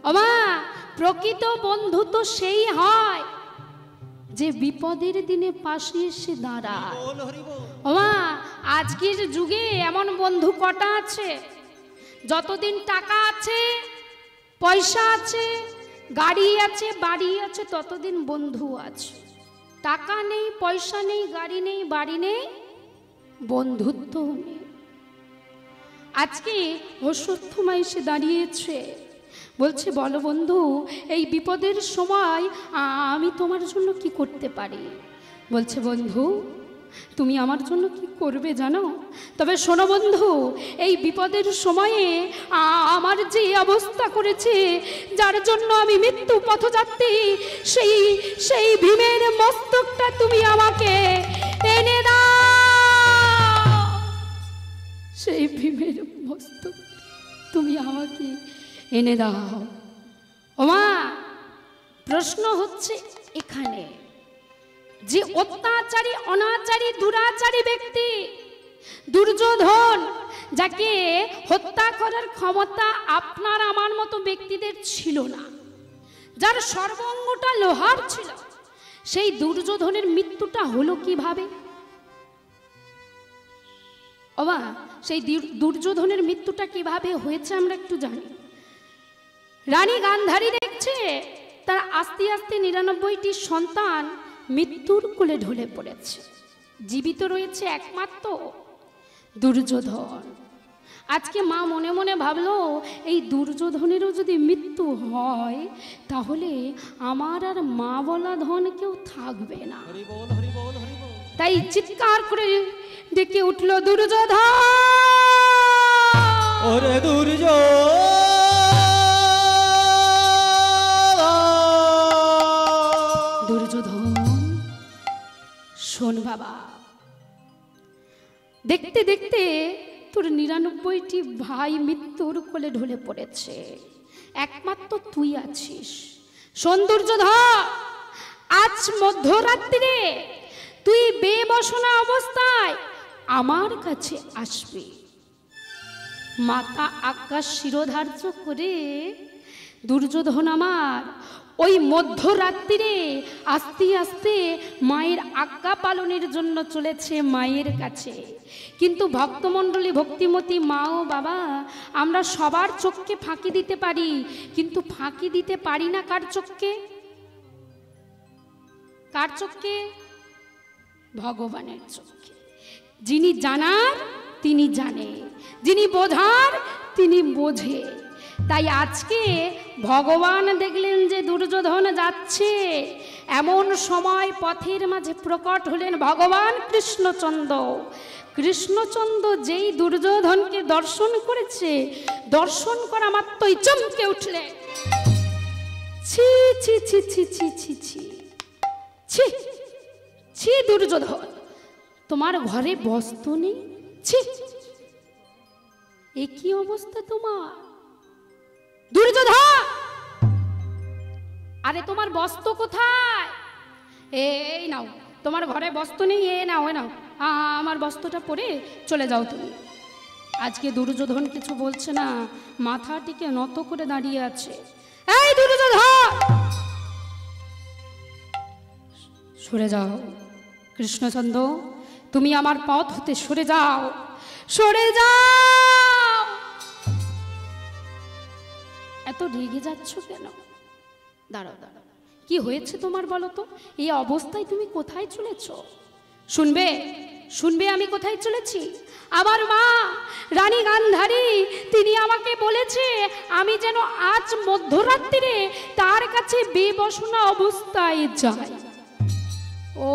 ওমা প্রকৃত বন্ধু তো সেই হয় যে বিপদের দিনে পাশে এসে দাঁড়ায়। ওমা আজকের যুগে এমন বন্ধু কটা আছে, যতদিন টাকা আছে, পয়সা আছে, গাড়ি আছে, বাড়ি আছে, ততদিন বন্ধু আছে। টাকা নেই, পয়সা নেই, গাড়ি নেই, বাড়ি নেই, বন্ধুত্ব নেই। আজকে অশ্বত্থমা এসে দাঁড়িয়েছে, বলছে বলো বন্ধু এই বিপদের সময় আমি তোমার জন্য কি করতে পারি। বলছে বন্ধু তুমি আমার জন্য কি করবে জানো? তবে শোনো বন্ধু, এই বিপদের সময়ে আমার যে অবস্থা করেছে, যার জন্য আমি মৃত্যু পথযাত্রী, সেই ভীমের মস্তকটা তুমি আমাকে এনে দাও। সেই ভীমের মস্তক তুমি আমাকে এনে দাও। ওমা প্রশ্ন হচ্ছে এখানে, যে অত্যাচারী, অনাচারী, দুরাচারী ব্যক্তি দুর্যোধন, যাকে হত্যা করার ক্ষমতা আপনার আমার মতো ব্যক্তিদের ছিল না, যার সর্বাঙ্গটা লোহার ছিল, সেই দুর্যোধনের মৃত্যুটা হলো কিভাবে? ওমা সেই দুর্যোধনের মৃত্যুটা কিভাবে হয়েছে আমরা একটু জানি। রানী গান্ধারী দেখছে তার আস্তে আস্তে ৯৯টি সন্তান মৃত্যুর কোলে ঢলে পড়েছে, জীবিত রয়েছে একমাত্র দুর্যোধন। আজকে মা মনে মনে ভাবলো এই দুর্যোধনেরও যদি মৃত্যু হয় তাহলে আমার আর মা বলা ধন কেউ থাকবে না। তাই চিৎকার করে ডেকে উঠল দুর্যোধন, ওরে দুর্যোধন, দুর্যোধন শোন বাবা, দেখতে দেখতে তোর ৯৯টি ভাই মৃত্যুর কোলে ঢলে পড়েছে, একমাত্র তুই আছিস। শোন দুর্যোধন, আজ মধ্যরাত্রিরে তুই বেবসনা অবস্থায় আমার কাছে আসবি। মাতা আকাশ শিরোধার্য করে দুর্যোধন আমার ওই মধ্যরাত্রিরে আস্তে আস্তে মায়ের আজ্ঞা পালনের জন্য চলেছে মায়ের কাছে। কিন্তু ভক্তমণ্ডলী, ভক্তিমতী মা ও বাবা, আমরা সবার চোখকে ফাঁকি দিতে পারি, কিন্তু ফাঁকি দিতে পারি না কার চোখকে? কার চোখকে? ভগবানের চোখকে। যিনি জানার তিনি জানে, যিনি বোঝার তিনি বোঝে। তাই আজকে ভগবান দেখলেন যে দুর্যোধন যাচ্ছে, এমন সময় পথের মাঝে প্রকট হলেন ভগবান কৃষ্ণচন্দ্র। কৃষ্ণচন্দ্র যেই দুর্যোধনকে দর্শন করেছে, দর্শন করা মাত্রই চমকে উঠলে, ছি ছি ছি ছি ছি ছি ছি ছি ছি দুর্যোধন, তোমার ঘরে বস্ত্র নেই? ছি, এ কি অবস্থা তোমার দুর্যোধন? আরে তোমার বস্ত্র কোথায়? এই নাও, তোমার ঘরে বস্ত্র নেই, এ নাও, এ নাও, আমার বস্ত্রটা পরে চলে যাও তুমি। আজকে দুর্যোধন কিছু বলছে না, মাথাটিকে নত করে দাঁড়িয়ে আছে। এই দুর্যোধন, সরে যাও। কৃষ্ণচন্দ্র, তুমি আমার পথ হতে সরে যাও, সরে যাও। এত রেগে যাচ্ছ কেন? দাঁড়াও দাঁড়াও, কি হয়েছে তোমার বলো তো? এই অবস্থায় তুমি কোথায় চলেছ? শুনবে, শুনবে আমি কোথায় চলেছি? আমার মা রানী গান্ধারী তিনি আমাকে বলেছে আমি যেন আজ মধ্যরাত্রিরে তার কাছে বেবসনা অবস্থায় যাই। ও,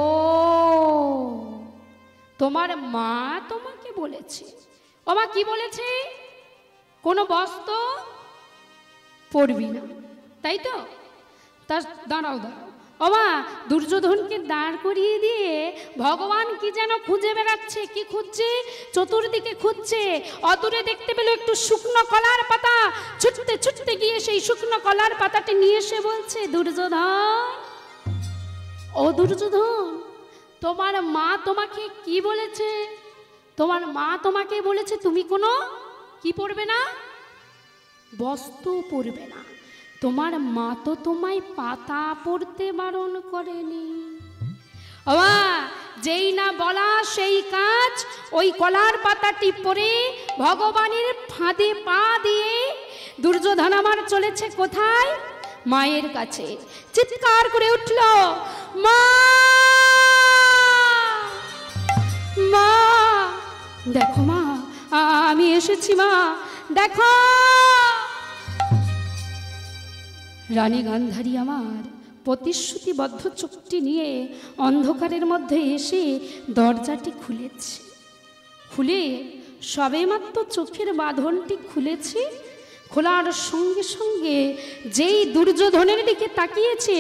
তোমার মা তোমাকে বলেছে? ও মা কি বলেছে? কোনো বস্ত্র পরবি না, তাই তো? তা দাঁড়াও দাঁড়াও, ও মা দুর্যোধনকে দাঁড় করিয়ে দিয়ে ভগবান কি যেন খুঁজে বেড়াচ্ছে। কি খুঁজছে? চতুর্দিকে খুঁজছে। অদূরে দেখতে পেল একটু শুকনো কলার পাতা, ছুটতে ছুটতে গিয়ে সেই শুকনো কলার পাতাটি নিয়ে এসে বলছে, দুর্যোধন, ও দুর্যোধন, তোমার মা তোমাকে কি বলেছে? তোমার মা তোমাকে বলেছে তুমি কোনো কি পরবে না? বস্ত্র পরবে না। তোমার মা তো তোমায় পাতা পড়তে বারণ করেনি। ওমা, যেই না বলা সেই কাজ, ওই কলার পাতাটি পরে ভগবানের ফাঁদে পা দিয়ে দুর্যোধন আমার চলেছে কোথায়? মায়ের কাছে। চিৎকার করে উঠল, মা মা, দেখো মা, আমি এসেছি মা, দেখো। রানী গান্ধারী আমার প্রতিশ্রুতিবদ্ধ চোখটি নিয়ে অন্ধকারের মধ্যে এসে দরজাটি খুলেছে। খুলে সবেমাত্র চোখের বাঁধনটি খুলেছে, খোলার সঙ্গে সঙ্গে যেই দুর্যোধনের দিকে তাকিয়েছে,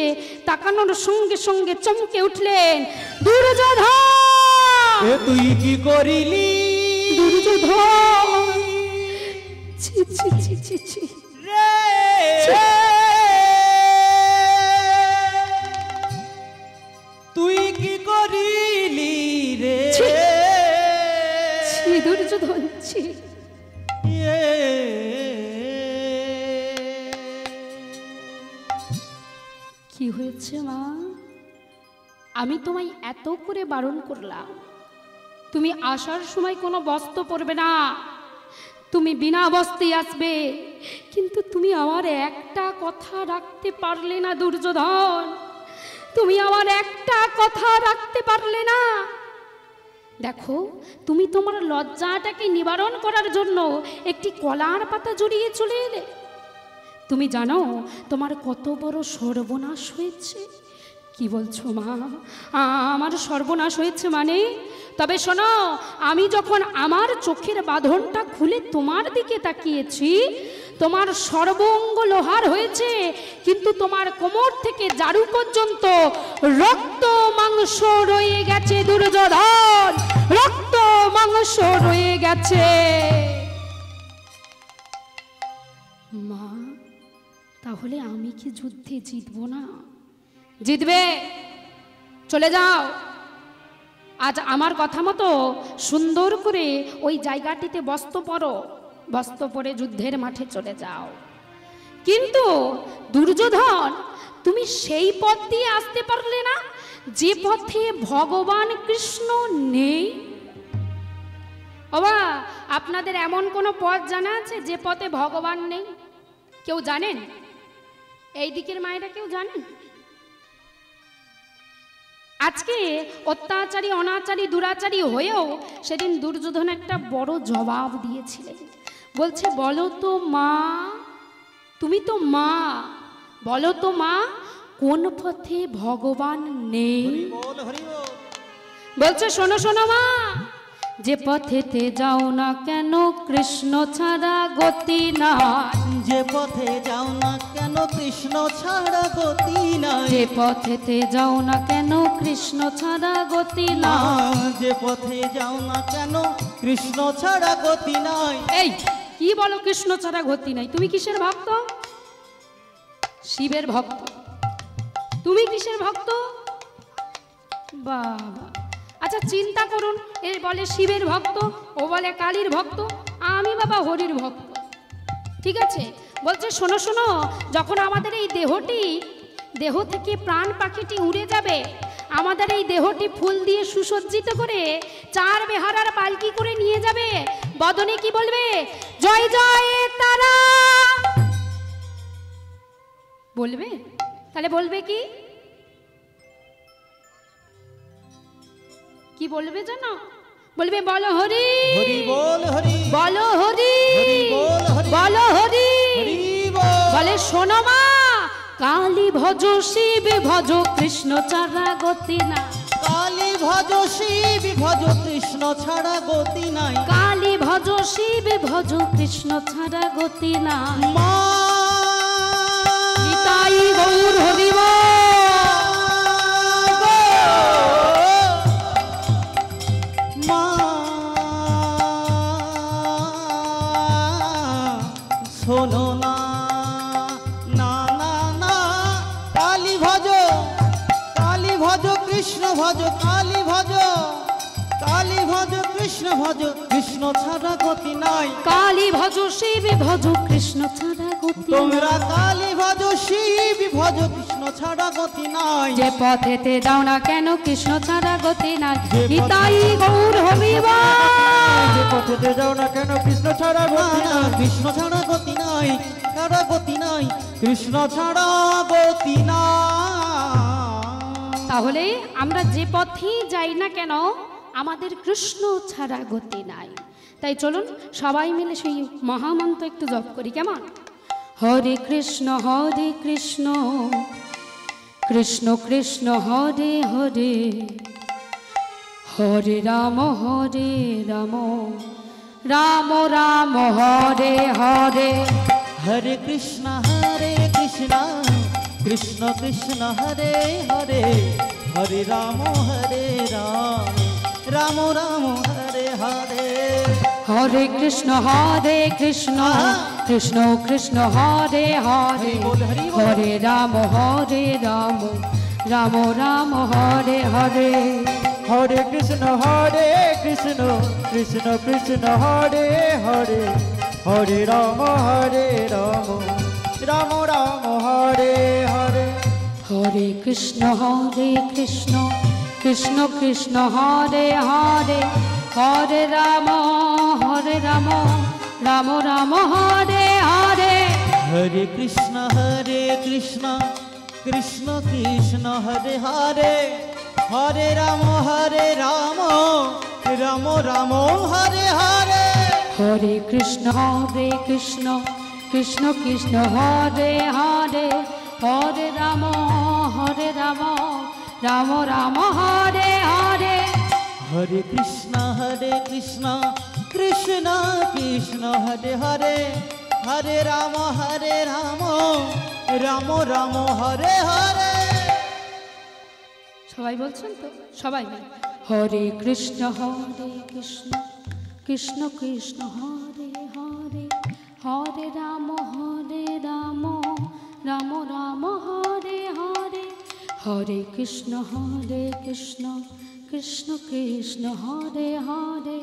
তাকানোর সঙ্গে সঙ্গে চমকে উঠলেন, দুর্যোধন! তুই কি করিলি? দুর্যোধন! ছি ছি ছি ছি ছি রে, তুই কি করিলি রে? ছি দুর্যোধন, ছি। কি হয়েছে মা? আমি তোমায় এত করে বারণ করলাম, তুমি আসার সময় কোনো বস্ত্র পরবে না, তুমি বিনা বস্ত্রেই আসবে, কিন্তু তুমি আমার একটা কথা রাখতে পারলে না দুর্যোধন, তুমি আমার একটা কথা রাখতে পারলে না। দেখো, তুমি তোমার লজ্জাটাকে নিবারণ করার জন্য একটি কলার পাতা জড়িয়ে চলে এলে। তুমি জানো তোমার কত বড় সর্বনাশ হয়েছে? কি বলছো মা? আমার সর্বনাশ হয়েছে মানে? তবে শোনো, আমি যখন আমার চোখের বাঁধনটা খুলে তোমার দিকে তাকিয়েছি, তোমার সর্বঙ্গ লোহার হয়েছে, কিন্তু তোমার কোমর থেকে জারু পর্যন্ত রক্ত মাংস রয়ে গেছে দুর্যোধন, রক্ত মাংস রয়ে গেছে। মা, তাহলে আমি কি যুদ্ধে জিতবো না? জিতবে, চলে যাও। আজ আমার কথা মতো সুন্দর করে ওই জায়গাটিতে বস্ত্র পরো, বস্ত্র পরে যুদ্ধের মাঠে চলে যাও। কিন্তু দুর্যোধন, তুমি সেই পথ দিয়ে আসতে পারলে না যে পথে ভগবান কৃষ্ণ নেই। বাবা, আপনাদের এমন কোনো পথ জানা আছে যে পথে ভগবান নেই? কেউ জানেন? এই দিকের মায়েরা কেউ জানেন? আজকে অত্যাচারী, অনাচারী, দুরাচারী হয়েও সেদিন দুর্যোধন একটা বড় জবাব দিয়েছিলেন। বলছে, বলো তো মা, তুমি তো মা, বলো তো মা, কোন পথে ভগবান নেই? বলছে, শোনো শোনো মা, যে পথেতে যাও না কেন কৃষ্ণ ছাড়া গতি নাই। যে পথে যাও না কেন কৃষ্ণ ছাড়া গতি নাই। যে পথেতে যাও না কেন কৃষ্ণ ছাড়া গতি নাই। যে পথে যাও না কেন কৃষ্ণ ছাড়া গতি নাই। এই কি বলো কৃষ্ণ ছাড়া গতি নাই? তুমি কিসের ভক্ত? শিবের ভক্ত। তুমি কিসের ভক্ত? বাবা, আচ্ছা চিন্তা করুন, এ বলে শিবের ভক্ত, ও বলে কালীর ভক্ত, আমি বাবা হরির ভক্ত। ঠিক আছে, বলছে শোনো শোনো, যখন আমাদের এই দেহ থেকে প্রাণ পাখিটি উড়ে যাবে, আমাদের এই দেহটি ফুল দিয়ে সুসজ্জিত করে চার বেহারার পালকি করে নিয়ে যাবে, বদনে কি বলবে? জয় জয় তারা বলবে। তাহলে বলবে কি? কি বলবে জানো? বলবে বলো হরি হরি বল হরি, বলো হরি বল হরি, বলো হরি। বলে শোনো মা, কালী ভজ শিব ভজ কৃষ্ণ ছাড়া গতি না। কালী ভজ শিব ভজ কৃষ্ণ ছাড়া গতি নাই। কালী ভজ শিব ভজ কৃষ্ণ ছাড়া গতি না। মা নিতাই গৌর হরি বল। মা শোনো না, না না না, কালী ভজ, কালী ভজ কৃষ্ণ ভজ, কালী ভজ, কালী ভজ কৃষ্ণ ভজ, কৃষ্ণ ছাড়া গতি নাই। কালী ভজ শিব ভজ কৃষ্ণ ছাড়া গতি। তোমরা কালী ভজ বিভজ কৃষ্ণ ছাড়া গতি নাই। যে পথেতে যাও না কেন কৃষ্ণ ছাড়া গতি নাই। যে নিতাই গৌর হবিবা, যে পথেতে যাও না কেন কৃষ্ণ ছাড়া গতি নাই। কৃষ্ণ ছাড়া গতি নাই, ছাড়া গতি নাই, কৃষ্ণ ছাড়া গতি নাই। তাহলে আমরা যে পথেই যাই না কেন আমাদের কৃষ্ণ ছাড়া গতি নাই। তাই চলুন সবাই মিলে সেই মহামন্ত্র একটু জপ করি, কেমন? হরে কৃষ্ণ কৃষ্ণ কৃষ্ণ হরে হরে, হরে রাম রাম রাম হরে হরে। হরে কৃষ্ণ কৃষ্ণ কৃষ্ণ হরে হরে, হরে রাম রাম রাম হরে হরে। হরে কৃষ্ণ কৃষ্ণ কৃষ্ণ হরে হরে, হরে রাম রাম রাম হরে হরে। হরে কৃষ্ণ কৃষ্ণ কৃষ্ণ হরে হরে, হরে রাম রাম রাম হরে হরে। হরে কৃষ্ণ কৃষ্ণ কৃষ্ণ হরে হরে, হরে রাম রাম রাম হরে হরে। হরে কৃষ্ণ কৃষ্ণ কৃষ্ণ হরে হরে, হরে রাম রাম রাম হরে হরে। হরে কৃষ্ণ কৃষ্ণ কৃষ্ণ হরে হরে, হরে রাম রাম রাম হরে হরে। হরে কৃষ্ণ কৃষ্ণ কৃষ্ণ হরে হরে, হরে রাম রাম রাম হরে হরে। সবাই বলছেন তো? সবাই মিলে হরে কৃষ্ণ কৃষ্ণ কৃষ্ণ হরে হরে, হরে রাম রাম রাম হরে হরে। হরে কৃষ্ণ কৃষ্ণ কৃষ্ণ হরে হরে,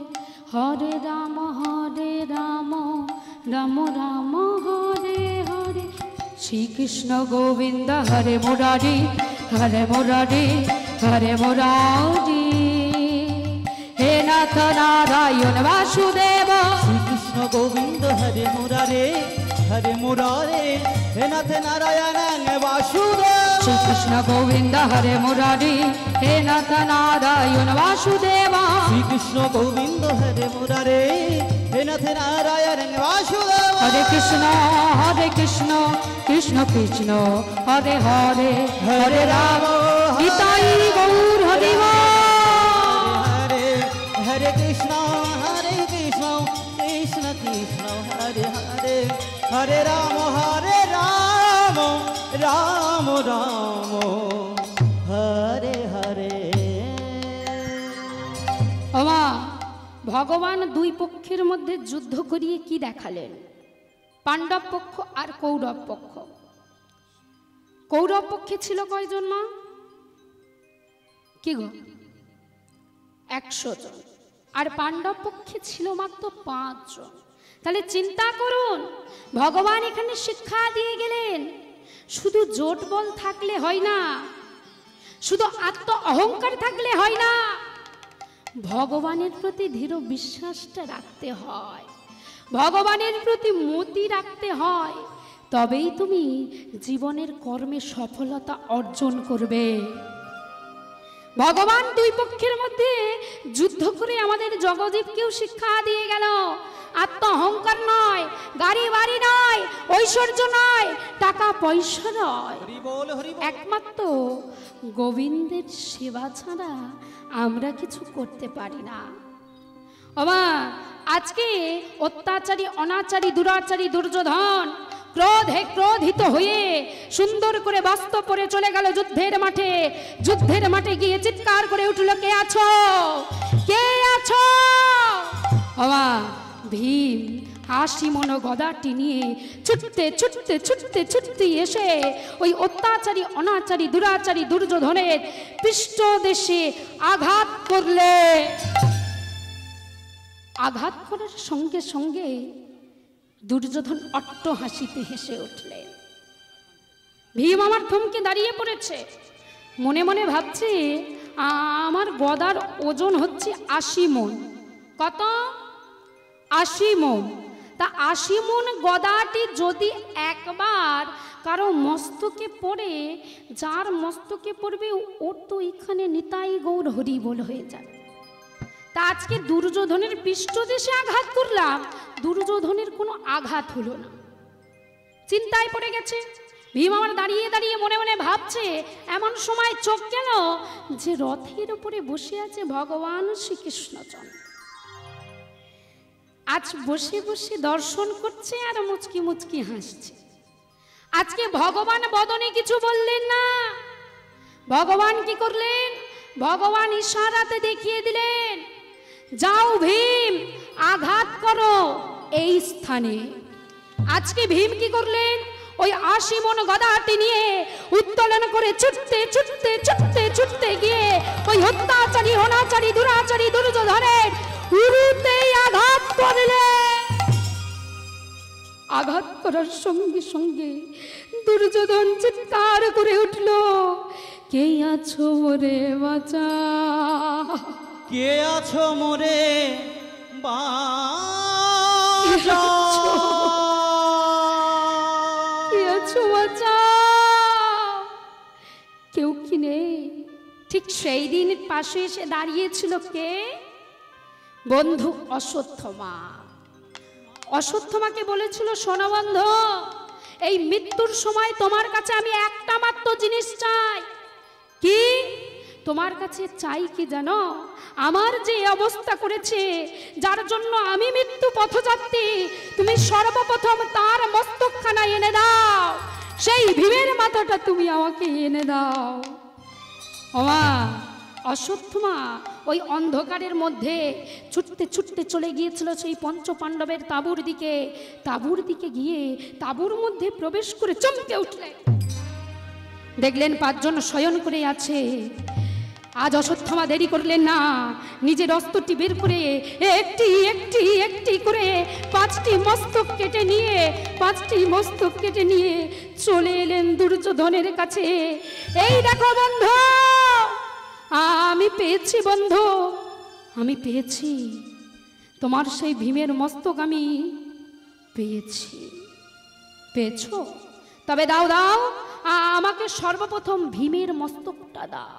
হরে রাম রাম রাম হরে হরে। শ্রীকৃষ্ণ গোবিন্দ হরে মুরারি, হরে মুরারি হরে মুরারি। হে নাথ নারায়ণ বাসুদেব, শ্রীকৃষ্ণ গোবিন্দ হরে মুরারে, হরে মুরারে, হে নাথ নারায়ণ বাসুদেব। শ্রীকৃষ্ণ গোবিন্দ হরে মুরারি, হে নাথ নারায়ণ বাসুদেব। শ্রীকৃষ্ণ গোবিন্দ হরে মুরারে, হে নাথ নারায়ণ বাসুদেব। হরে কৃষ্ণ কৃষ্ণ কৃষ্ণ হরে হরে, হরে রাম নিতাই গৌর হরিবা। হরে হরে কৃষ্ণ কৃষ্ণ কৃষ্ণ হরে হরে, হরে রাম রাম রাম হরে হরে। ওমা, ভগবান দুই পক্ষের মধ্যে যুদ্ধ করিয়ে কি দেখালেন? পাণ্ডব পক্ষ আর কৌরব পক্ষ। কৌরব পক্ষে ছিল কয়জন মা? কি গো? 100 জন। আর পাণ্ডব পক্ষে ছিল মাত্র 5 জন। তাহলে চিন্তা করুন, ভগবান এখানে শিক্ষা দিয়ে গেলেন শুধু জোট বল থাকলে হয় না, শুধু আত্ম অহংকার থাকলে হয় না, ভগবানের প্রতি দৃঢ় বিশ্বাসটা রাখতে হয়, ভগবানের প্রতি মতি রাখতে হয়, তবেই তুমি জীবনের কর্মে সফলতা অর্জন করবে। ভগবান দুই পক্ষের মধ্যে যুদ্ধ করে আমাদের জগজীবকেও শিক্ষা দিয়ে গেল আত্ম অহংকার নয়, গাড়ি বাড়ি নয়, ঐশ্বর্য নয়, টাকা পয়সা নয়, একমাত্র গোবিন্দের সেবা ছাড়া আমরা কিছু করতে পারি না। বাবা, আজকে অত্যাচারী অনাচারী দুরাচারী দুর্যোধন ক্রোধে ক্রোধিত হয়ে সুন্দর করে বস্ত্র পরে চলে গেল যুদ্ধের মাঠে। যুদ্ধের মাঠে গিয়ে চিৎকার করে উঠল, কে আছো, কে আছো? বাবা, ভীম হাসি মনো গদাটি নিয়ে ছুটতে ছুটতে ছুটতে ছুটতে এসে ওই অত্যাচারী অনাচারী দুরাচারী দুর্যোধনের পৃষ্ঠদেশে আঘাত করলে, আঘাত করার সঙ্গে সঙ্গে দুর্যোধন অট্ট হাসিতে হেসে উঠলেন। ভীম আমার থমকে দাঁড়িয়ে পড়েছে, মনে মনে ভাবছে আমার গদার ওজন হচ্ছে 80 মণ। কত? 80 মণ। তা 80 মণ গদাটি যদি একবার কারো মস্তকে পড়ে, যার মস্তকে পড়বে ওর তো এখানে নিতাই গৌর হরি বল হয়ে যাবে। তা আজকে দুর্যোধনের পৃষ্ঠদেশে আঘাত করলাম, দুর্যোধনের কোনো আঘাত হলো না। চিন্তায় পড়ে গেছে ভীম আমার দাঁড়িয়ে দাঁড়িয়ে মনে মনে ভাবছে। এমন সময় চোখ গেল যে রথের উপরে বসে আছে ভগবান শ্রীকৃষ্ণচন্দ্র। আজ বসে বসে দর্শন করছে আর মুচকি মুচকি হাসছে। আজকে ভগবান বদনে কিছু বললেন না। ভগবান কি করলেন? ভগবান ইশারাতে দেখিয়ে দিলেন, যাও ভীম আঘাত করো এই স্থানে। আজকে ভীম কি করলেন? ওই 80 মণ গদাটি নিয়ে উত্তোলন করে ছুটতে ছুটতে ছুটতে ছুটতে গিয়ে ওই অত্যাচারী অনাচারী দুরাচারী দুর্যোধনের উরুতেই আঘাত করলেন। আঘাত করার সঙ্গে সঙ্গে দুর্যোধন চিৎকার করে উঠল, কে আছো মোরে বাঁচা, কে আছো মোরে কে আছো বাঁচা, কেউ কি নেই? ঠিক সেই দিন পাশে এসে দাঁড়িয়েছিল কে? বন্ধু অশ্বত্থমা। অশ্বত্থমাকে বলেছিল, শোনো বন্ধু, এই মৃত্যুর সময় তোমার কাছে আমি একটা মাত্র জিনিস চাই। কি? তোমার কাছে চাই কি জানো? আমার যে অবস্থা করেছে, যার জন্য আমি মৃত্যু পথযাত্রী, তুমি সর্বপ্রথম তার মস্তকখানা এনে দাও, সেই ভীমের মাথাটা তুমি আমাকে এনে দাও। ওমা অশ্বত্থমা ওই অন্ধকারের মধ্যে ছুটতে ছুটতে চলে গিয়েছিল সেই পঞ্চ পাণ্ডবের তাঁবুর দিকে। তাঁবুর দিকে গিয়ে তাঁবুর মধ্যে প্রবেশ করে চমকে উঠলেন, দেখলেন 5 জন শয়ন করে আছে। আজ অশ্বত্থমা দেরি করলেন না, নিজের অস্ত্রটি বের করে একটি একটি একটি করে 5টি মস্তক কেটে নিয়ে 5টি মস্তক কেটে নিয়ে চলে এলেন দুর্যোধনের কাছে। এই দেখো বন্ধু, আমি পেয়েছি বন্ধু, আমি পেয়েছি তোমার সেই ভীমের মস্তক আমি পেয়েছি। পেয়েছো? তবে দাও দাও, আমাকে সর্বপ্রথম ভীমের মস্তকটা দাও।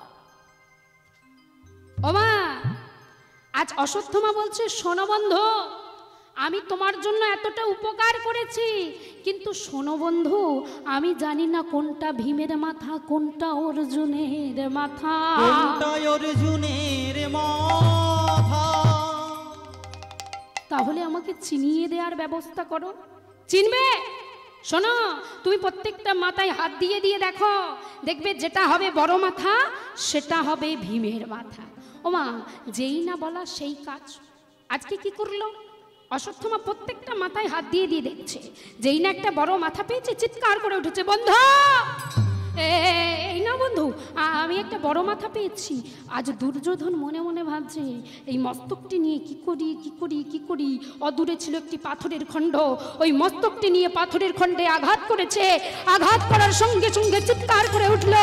ওমা আজ অশ্বত্থমা বলছে, শোনো বন্ধু, আমি তোমার জন্য এতটা উপকার করেছি, কিন্তু শোনো বন্ধু, আমি জানি না কোনটা ভীমের মাথা কোনটা অর্জুনের মাথা। কোনটা অর্জুনের মাথা? তাহলে আমাকে চিনিয়ে দেওয়ার ব্যবস্থা করো। চিনবে? শোনো, তুমি প্রত্যেকটা মাথায় হাত দিয়ে দিয়ে দেখো, দেখবে যেটা হবে বড় মাথা সেটা হবে ভীমের মাথা। ওমা যেই না বলা সেই কাজ। আজকে কি করলো? অশ্বত্থমা প্রত্যেকটা মাথায় হাত দিয়ে দিয়ে দেখছে, যেই না একটা বড় মাথা পেয়েছে চিৎকার করে উঠেছে, বন্ধু এই না বন্ধু, আমি একটা বড় মাথা পেয়েছি। আজ দুর্যোধন মনে মনে ভাবছে, এই মস্তকটি নিয়ে কি করি কি করি কি করি। অদূরে ছিল একটি পাথরের খণ্ড, ওই মস্তকটি নিয়ে পাথরের খণ্ডে আঘাত করেছে। আঘাত করার সঙ্গে সঙ্গে চিৎকার করে উঠল,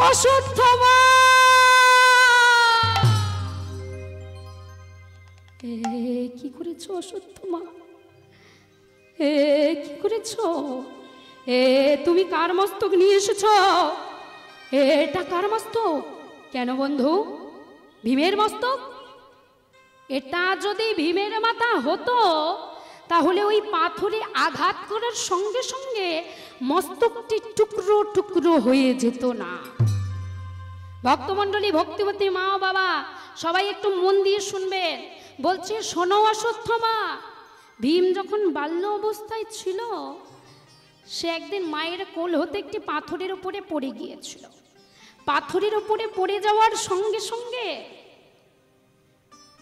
অশ্বত্থমা কি করেছো অশ্বত্থমা, কি করেছো? তুমি কার মস্তক নিয়ে এসেছ? এটা কার মস্তক? কেন বন্ধু? ভীমের মস্তক? এটা যদি ভীমের মাথা হতো তাহলে ওই পাথরে আঘাত করার সঙ্গে সঙ্গে মস্তকটি টুকরো টুকরো হয়ে যেত না। ভক্তমণ্ডলী, ভক্তিবতী মা ও বাবা সবাই একটু মন দিয়ে শুনবেন। বলছে, শোনো অশ্বত্থমা, ভীম যখন বাল্য অবস্থায় ছিল, সে একদিন মায়ের কোল হতে একটি পাথরের উপরে পড়ে গিয়েছিল। পাথরের উপরে পড়ে যাওয়ার সঙ্গে সঙ্গে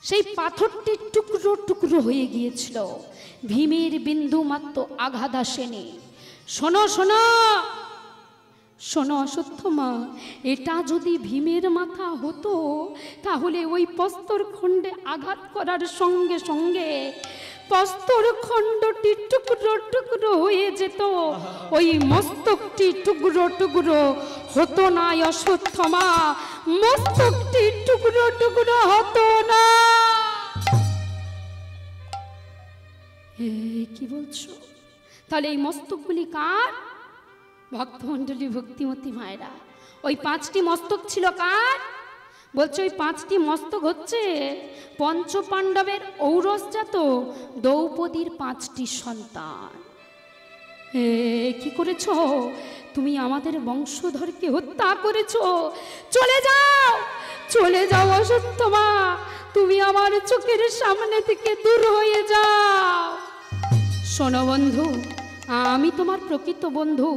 সেই পাথরটি টুকরো টুকরো হয়ে গিয়েছিল, ভীমের বিন্দু মাত্র আঘাত আসেনি। শোনো শোনো শোনো অশ্বত্থমা, এটা যদি ভীমের মাথা হতো তাহলে ওই প্রস্তর খণ্ডে আঘাত করার সঙ্গে সঙ্গে প্রস্তর খণ্ডটি টুকরো টুকরো হয়ে যেত, ওই মস্তকটি টুকরো টুকরো হতো না অশ্বত্থমা, মস্তকটি টুকরো টুকরো হতো না। কি বলছো? তাহলে এই মস্তকগুলি কার? ভক্তমণ্ডলী, ভক্তিমতী মায়েরা, ওই 5টি মস্তক ছিল কার? বলছে ওই 5টি মস্তক হচ্ছে পঞ্চপাণ্ডবের ঔরসজাত দ্রৌপদীর 5টি সন্তান। কি করেছ তুমি? আমাদের বংশধরকে হত্যা করেছ। চলে যাও, চলে যাও অশ্বত্থমা, তুমি আমার চোখের সামনে থেকে দূর হয়ে যাও। শোনো বন্ধু, আমি তোমার প্রকৃত বন্ধু,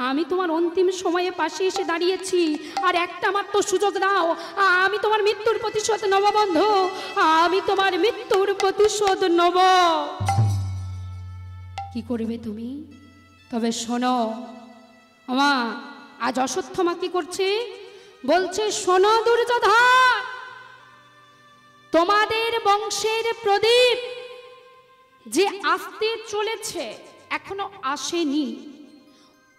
আমি তোমার অন্তিম সময়ে পাশে এসে দাঁড়িয়েছি, আর একটা মাত্র সুযোগ দাও, আমি তোমার মৃত্যুর প্রতিশোধ নেব বন্ধু, আমি তোমার মৃত্যুর প্রতিশোধ নেব। কি করবে তুমি? তবে শোনো আমা, আজ অশ্বত্থমা কি করছে? বলছে শোনো দুর্যোধন, তোমাদের বংশের প্রদীপ যে আসতে চলেছে এখনো আসেনি,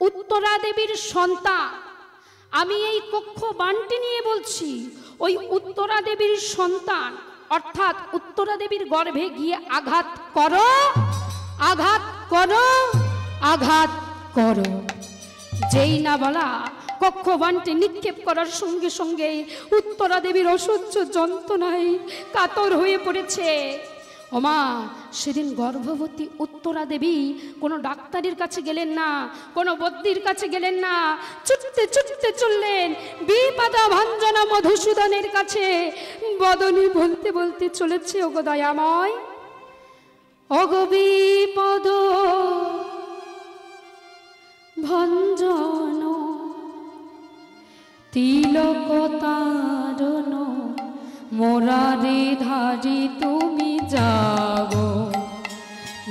উত্তরা দেবীর সন্তান। আমি এই কক্ষ বান্টি নিয়ে বলছি, ওই উত্তরা দেবীর সন্তান অর্থাৎ উত্তরা দেবীর গর্ভে গিয়ে আঘাত করো, আঘাত করো, আঘাত করো। যেই না বলা, কক্ষ বান্টি নিক্ষেপ করার সঙ্গে সঙ্গে উত্তরা দেবীর অসহ্য যন্ত্রণায় কাতর হয়ে পড়েছে। ওমা, সেদিন গর্ভবতী উত্তরা দেবী কোনো ডাক্তারের কাছে গেলেন না, কোনো বদ্যির কাছে গেলেন না, ছুটতে ছুটতে চললেন বিপদা ভঞ্জনা মধুসূদনের কাছে। বদনী বলতে বলতে চলেছে, ওগো দয়াময়, ওগো বিপদ ভঞ্জন তিলক তারণ মোরারে ধারি তুমি জাগো,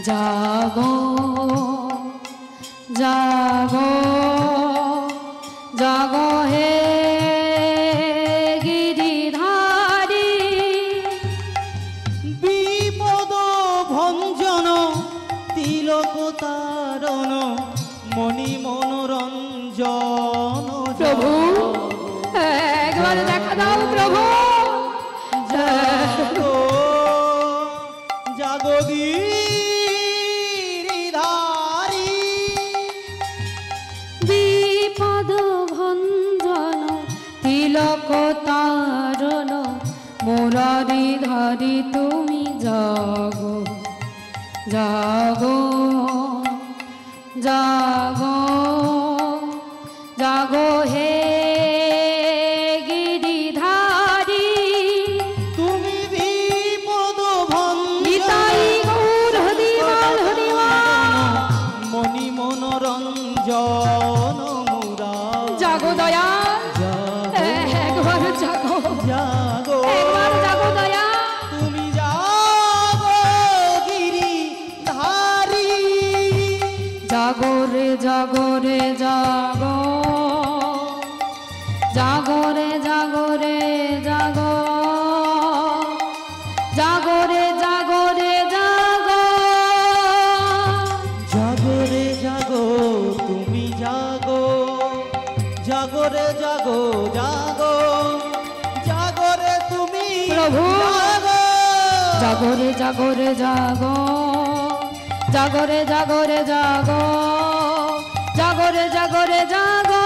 জাগো, জাগো, জাগো হে গিরিধারী। বিপদ ভঞ্জন তিলক তারণ মণি মনোরঞ্জন। প্রভু একবার দেখা দাও প্রভু। জাগো, জাগো গিরিধারী। বিপদ ভঞ্জন তিলক তারণ মোরারি ধারি তুমি জাগো, জাগো, জাগো, জাগো হে গিরিধারী। তুমি বিপদ নিতাই গৌর হরিমাল হরিমাল। মণি মনোরঞ্জন মুরা। জাগো দয়াল, একবার জাগো, জাগো, একবার জাগো দয়াল। তুমি জাগো গিরিধারী। জাগো রে জাগো রে জাগো, জাগো রে জাগো রে জাগো, জাগো রে জাগো রে জাগো। জাগো রে জাগো, তুমি জাগো, জাগো রে জাগো, জাগো, জাগো রে তুমি প্রভু। জাগো। জাগো রে জাগো রে জাগো, জাগো রে জাগো রে জাগো, জাগো রে জাগো রে জাগো।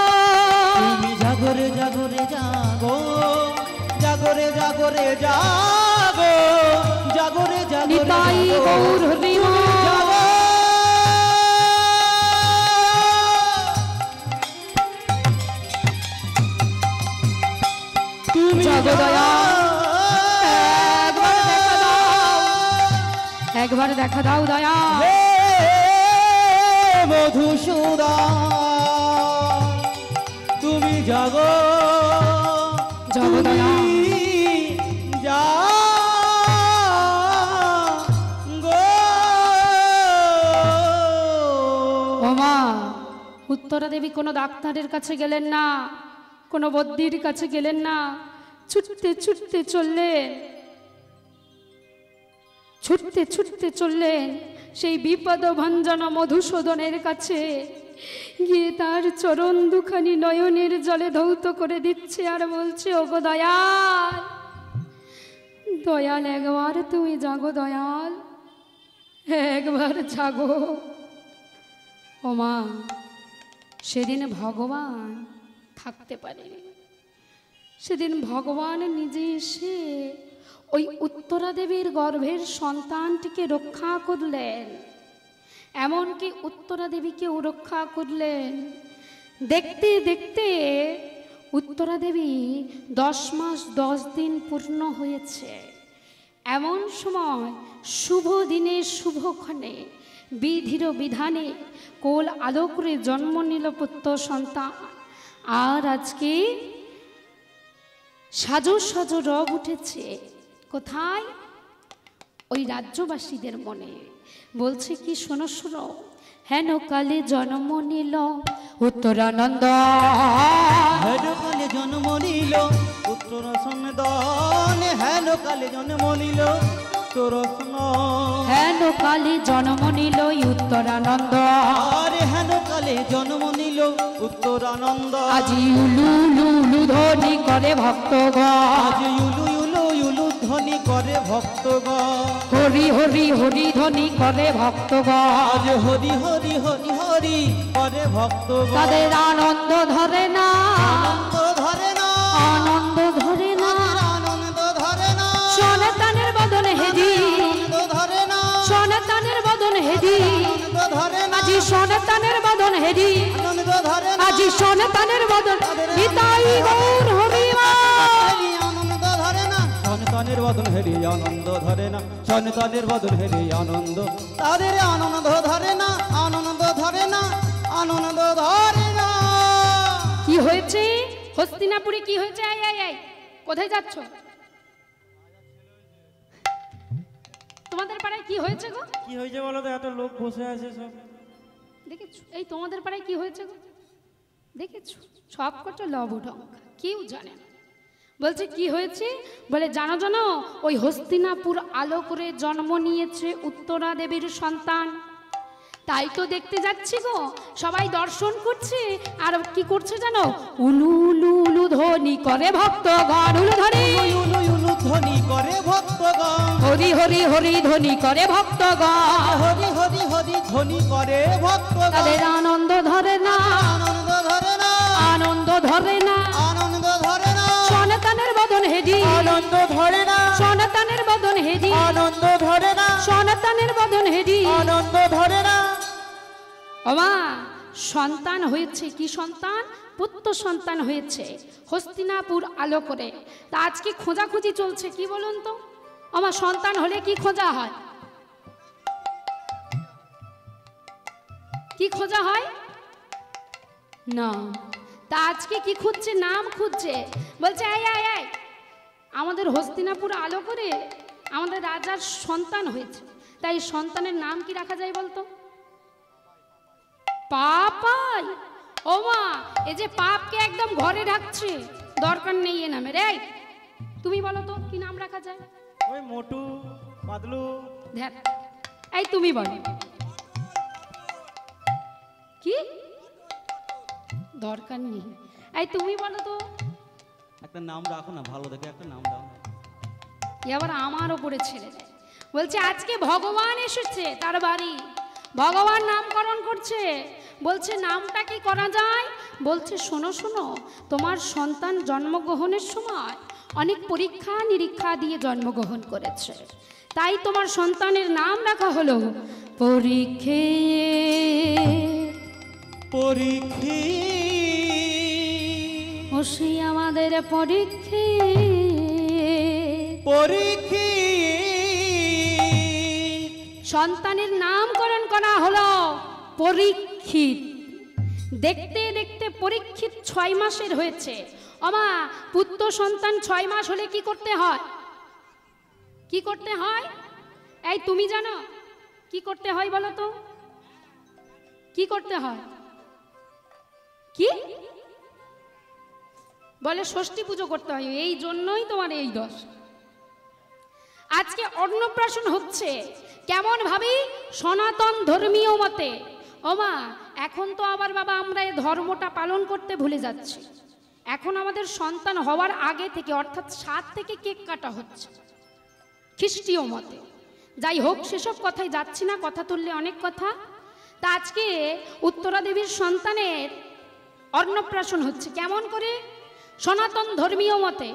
তুমি জাগো রে জাগো রে জাগো, জাগো রে জাগো রে জাগো, জাগো রে জাগো রে নিতাই জাগো। গৌর হরিমাল। জাগো। তুমি জাগো দয়াল, একবার দেখা দাও, একবার দেখা দাও দয়াল। হে মধুসূদন, তুমি জাগো, জাগো দয়াল। ওমা, উত্তরা দেবী কোনো ডাক্তারের কাছে গেলেন না, কোনো বদ্যির কাছে গেলেন না, ছুটতে ছুটতে চললেন, ছুটতে ছুটতে চললেন সেই বিপদভঞ্জন মধুসূদনের কাছে, গিয়ে তার চরণ দুখানি নয়নের জলে ধৌত করে দিচ্ছে আর বলছে, ওগো দয়াল, দয়াল একবার তুমি জাগো, দয়াল একবার জাগো। ও মা, সেদিন ভগবান থাকতে পারেনি। সেদিন ভগবান নিজে এসে ওই উত্তরা দেবীর গর্ভের সন্তানটিকে রক্ষা করলেন, এমনকি উত্তরা দেবীকেও রক্ষা করলেন। দেখতে দেখতে উত্তরা দেবী 10 মাস 10 দিন পূর্ণ হয়েছে। এমন সময় শুভ দিনে শুভক্ষণে বিধির বিধানে কোল আলো করে জন্ম নিল পুত্র সন্তান। আর আজকে সাজো সাজো রব উঠেছে কোথায়? ওই রাজ্যবাসীদের মনে। বলছে কি, শোনো শোনো, হেন কালে জন্ম নিল উত্তরানন্দ, হেন কালে জন্ম নিল উত্তর সন্তান, হেন কালে জন্ম নিল উত্তর হেন কালে জন্ম নিল উত্তরানন্দ, আরে হেন কালে জন্ম নিল উত্তরানন্দ। আজি উলু উলু উলু ধ্বনি করে ভক্তগণ, আজ ইউলু ইউলু ইউলু ধ্বনি করে ভক্তগণ, হরি হরি হরি ধ্বনি করে ভক্তগণ, আজ হরি হরি হরি হরি করে ভক্তগণ। তাদের আনন্দ ধরে না, আনন্দ ধরে না, আনন্দ ধরে না, আনন্দ ধরে না, সনাতনের বদন হেদি, আনন্দ ধরে না, সনাতনের বদন হেদি, আনন্দ ধরে না, আজি সনাতনের বদন হেদি, আনন্দ ধরে না, আজি সনাতনের বদন নিতাই গৌর হরিমা। আনন্দ ধরে না, সন্তানের বদন হেরি আনন্দ ধরে না, সন্তানের বদন হেরি আনন্দ, তাদের আনন্দ ধরে না, আনন্দ ধরে না, আনন্দ ধরে না। কি হয়েছে হস্তিনাপুরে? কি হয়েছে? আয় আয় আয়, কোথায় যাচ্ছ? তোমাদের পাড়ায় কি হয়েছে গো? কি হয়েছে বলো তো? এত লোক বসে আছে সব। দেখেছো এই তোমাদের পাড়ায় কি হয়েছে গো? দেখেছো সব কটা লবঢঙ্কা, কেউ জানে না। বলছে কি হয়েছে? বলে জানো জানো, ওই হস্তিনাপুর আলো করে জন্ম নিয়েছে উত্তরা দেবীর সন্তান। তাই তো দেখতে যাচ্ছি গো, সবাই দর্শন করছে। আর কি করছে জানো? উলু উলু উলু ধ্বনি করে ভক্তগণ, উলু ধ্বনি, উলু উলু ধ্বনি করে ভক্তগণ, হরি হরি হরি ধ্বনি করে ভক্তগণ, হরি হরি হরি ধ্বনি করে ভক্তগণ। তাদের আনন্দ ধরে না, আনন্দ ধরে না, আনন্দ ধরে না, আনন্দ ধরে না, সনাতনের বদন হেদি, আনন্দ ধরে না, সনাতনের বদন হেদি, আনন্দ ধরে না, সনাতনের বদন হেদি। আনন্দ ধরে না। ওমা, সন্তান হয়েছে। কি সন্তান? পুত্র সন্তান হয়েছে হস্তিনাপুর আলো করে। তা আজকে খোঁজাখুঁজি চলছে, কি বলুন তো? ওমা, সন্তান হলে কি খোঁজা হয়? কি খোঁজা হয়? না। তা আজকে কি খুঁজছে? নাম খুঁজছে। বলছে আয় আয় আয়, আমাদের হস্তিনাপুর আলো করে আমাদের রাজার সন্তান হয়েছে, তাই সন্তানের নাম কি রাখা যায় বলতো? পাপাই। ও মা, এই যে পাপকে একদম ঘরে রাখছে, দরকার নেই এ নামের। এই তুমি বলো তো কি নাম রাখা যায়? ওই মোটু পাতলু। দেখ, এই তুমি বলো কি দরকার নেই। এই তুমি বলো তো। একটা নাম রাখো না, ভালো দেখে একটা নাম দাও। এবার আমার ওপরে ছেড়ে দেয়। বলছে আজকে ভগবান এসেছে তার বাড়ি, ভগবান নামকরণ করছে। বলছে নামটা কি করা যায়? বলছে শোনো শোনো, তোমার সন্তান জন্মগ্রহণের সময় অনেক পরীক্ষা নিরীক্ষা দিয়ে জন্মগ্রহণ করেছে, তাই তোমার সন্তানের নাম রাখা হলো পরীক্ষে। পরীক্ষে ওসি আমাদের পরীক্ষে, পরীক্ষে সন্তানের নামকরণ করা হলো পরীক্ষিত। দেখতে দেখতে পরীক্ষিত 6 মাসের হয়েছে। আমা, পুত্র সন্তান 6 মাস হলে কি করতে হয়? কি করতে হয়? এই তুমি জানো কি করতে হয় বলো তো? কি করতে হয়? কি বলে? ষষ্ঠী পুজো করতে হয়। এই জন্যই তোমার এই দোষ। আজকে অন্নপ্রাশন হচ্ছে কেমন ভাবে? সনাতন ধর্মীয় মতে। ও মা, এখন তো আবার বাবা আমরা এই ধর্মটা পালন করতে ভুলে যাচ্ছি। এখন আমাদের সন্তান হওয়ার আগে থেকে অর্থাৎ 7 থেকে কেক কাটা হচ্ছে খ্রিস্টীয় মতে। যাই হোক, সেসব কথায় যাচ্ছি না, কথা তুললে অনেক কথা। তা আজকে উত্তরা দেবীর সন্তানের অন্নপ্রাশন হচ্ছে কেমন করে? সনাতন ধর্মীয় মতে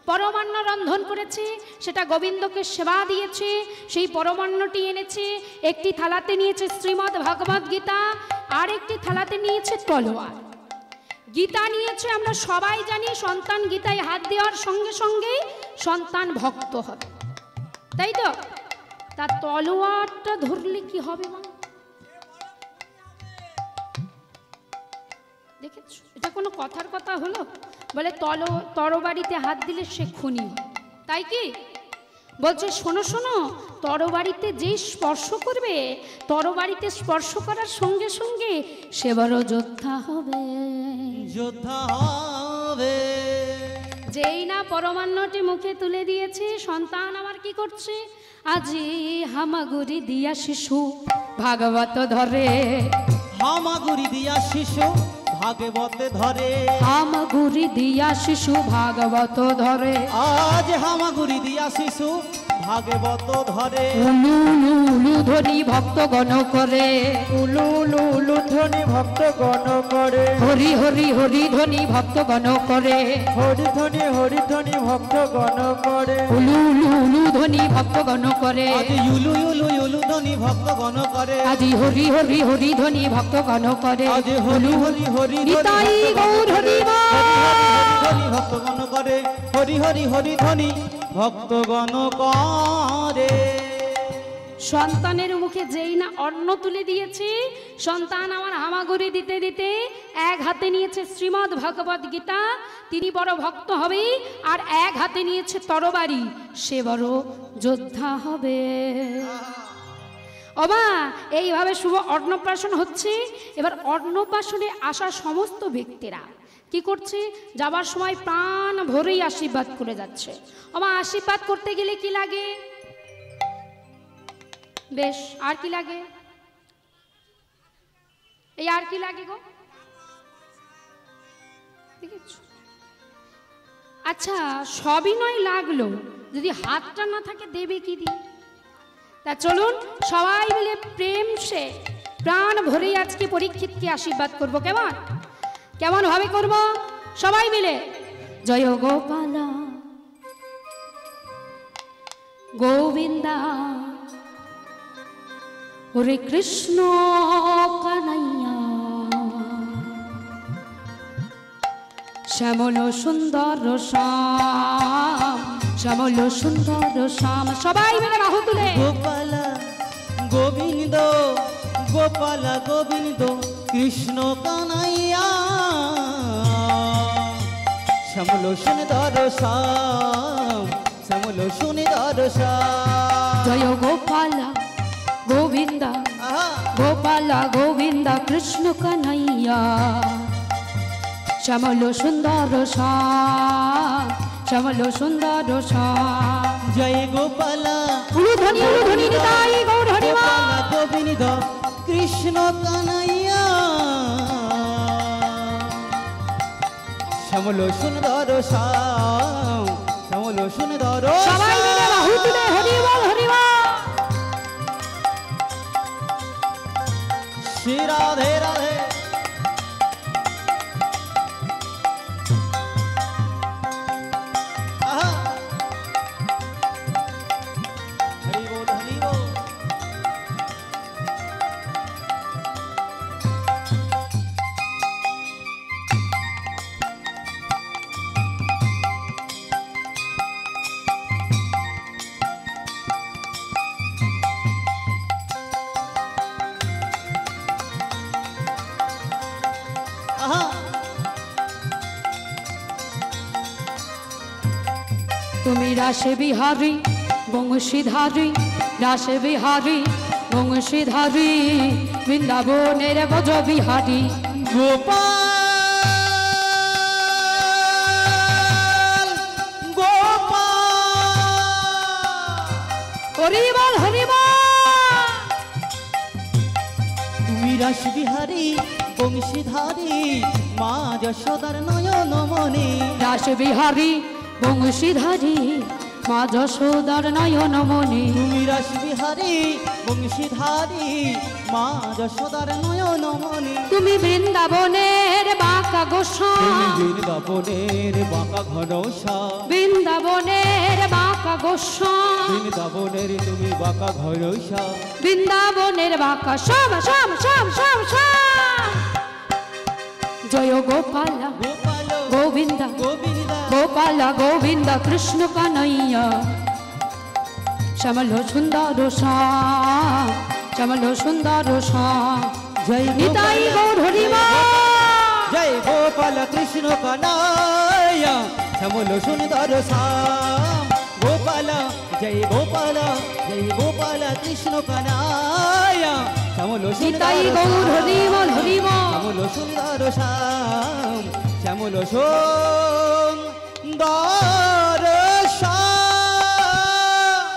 পরমান্ন রন্ধন করেছে, সেটা গোবিন্দকে সেবা দিয়েছে, সেই পরমান্নটি এনেছে, একটি থালাতে নিয়েছে শ্রীমদ্ ভগবদ গীতা, আর একটি থালাতে নিয়েছে তলোয়ার। গীতা নিয়েছে, আমরা সবাই জানি সন্তান গীতায় হাত দেওয়ার সঙ্গে সঙ্গে সন্তান ভক্ত হবে, তাই তো? তা তলোয়ারটা ধরলে কি হবে মা? দেখেছ, এটা কোনো কথার কথা হলো? বলে তরবারিতে হাত দিলে সে খুনি হয়, তাই কি? বলছে শোনো শোনো, তরবারিতে যেই স্পর্শ করবে, তরবারিতে স্পর্শ করার সঙ্গে সঙ্গে সে বড় যোদ্ধা হবে, যোদ্ধা হবে। যেই না পরমান্নটি মুখে তুলে দিয়েছে, সন্তান আমার কি করছে? আজি হামাগুড়ি দিয়া শিশু ভাগবত ধরে, হামাগুড়ি দিয়া শিশু ভাগবত ধরে, হামাগুড়ি দিয়া শিশু ভাগবত ধরে, আজ হামাগুড়ি দিয়া শিশু ভাগবত ধরে। উলু উলু উলু ধ্বনি ভক্তগণ করে, উলু উলু উলু ধ্বনি ভক্তগণ করে, হরি হরি হরি ধ্বনি ভক্তগণ করে, হরি ধ্বনি ভক্তগণ করে, উলু উলু উলু ধ্বনি ভক্তগণ করে, আজ ইউলু ইউলু ইউলু ধ্বনি ভক্তগণ করে, আজি হরি হরি হরি ধ্বনি ভক্তগণ করে, আজ হরি হরি হরি নিতাই গৌর হরি ধ্বনি ভক্তগণ করে, হরি হরি হরি ধ্বনি ভক্তগণ করে। সন্তানের মুখে যেই না অন্ন তুলে দিয়েছে, সন্তান আমার হামাগুড়ি দিতে দিতে এক হাতে নিয়েছে শ্রীমদ্ ভগবদ গীতা, তিনি বড় ভক্ত হবে, আর এক হাতে নিয়েছে তরবারি, সে বড় যোদ্ধা হবে। ওমা, এইভাবে শুভ অন্নপ্রাশন হচ্ছে। এবার অন্নপ্রাশনে আসা সমস্ত ব্যক্তিরা কি করছে? যাবার সময় প্রাণ ভরেই আশীর্বাদ করে যাচ্ছে। ওমা, আশীর্বাদ করতে গেলে কি লাগে? বেশ, আর কি লাগে? এই আর কি লাগে গো? আচ্ছা, সবই নয় লাগলো, যদি হাতটা না থাকে দেবে কি দিয়ে? তা চলুন সবাই মিলে প্রেম সে প্রাণ ভরে আজকে পরীক্ষিতকে আশীর্বাদ করব। কেমন কেমন ভাবে করব? সবাই মিলে জয় গোপালা গোবিন্দা হরে কৃষ্ণ কানাইয়া শ্যামল সুন্দর শ্যাম, শ্যামল সুন্দর শ্যাম। সবাই মিলে বাহু তুলে গোপালা গোবিন্দ গোপালা গোবিন্দ কৃষ্ণ কানাইয়া শ্যামল সুন্দর শ্যাম, শ্যামল সুন্দর শ্যাম। জয় গোপালা গোবিন্দা গোপালা গোবিন্দা কৃষ্ণ কানাইয়া শ্যামল সুন্দর শ্যাম, শ্যামল সুন্দর শ্যাম। জয় গোপালা উলুধ্বনি নিতাই গৌর হরি মা। গোপালা গোবিন্দ কৃষ্ণ কানাইয়া শ্যামল সুন্দর শ্যাম, শ্যামল সুন্দর। সবাই মিলে বাহু তুলে হরি বল হরি বল। শ্রী রাধে রাধে। আহা, হরি বল হরি বল। আহা, তুমি রাসে বিহারী বংশীধারী, রাসে বিহারী বংশীধারী, বৃন্দাবনের ব্রজ বিহারী গোপাল গোপাল রাস বিহারী বংশীধারী মা যশোদার নয়ন মনি রাস বিহারী বংশীধারী মা যশোদার নয়ন মনি তুমি রাস বিহারী বংশীধারী মা যশোদার নয়ন মনি তুমি বৃন্দাবনের বাঁকা তুমি গোসাই বৃন্দাবনের বাঁকা ঘনসা বৃন্দাবনের বাঁকা গোসাই বৃন্দাবনের তুমি বাঁকা ঘনসা বৃন্দাবনের বাঁকা সব সব সব সব সব জয় গোপাল গোপাল গোবিন্দ গোবিন্দ গোপাল গোবিন্দ কৃষ্ণ কানাইয়া শ্যামল সুন্দর শ্যাম শ্যামল সুন্দর শ্যাম জয় নিতাই গৌর হরি জয় গোপাল কৃষ্ণ কানাইয়া শ্যামল সুন্দর শ্যাম গোপাল জয় গোপাল কৃষ্ণ কানাইয়া শ্যামল নিতাই সুন্দর গৌর হরি শ্যাম। হরি শ্যামল সুন্দর শ্যাম শ্যামল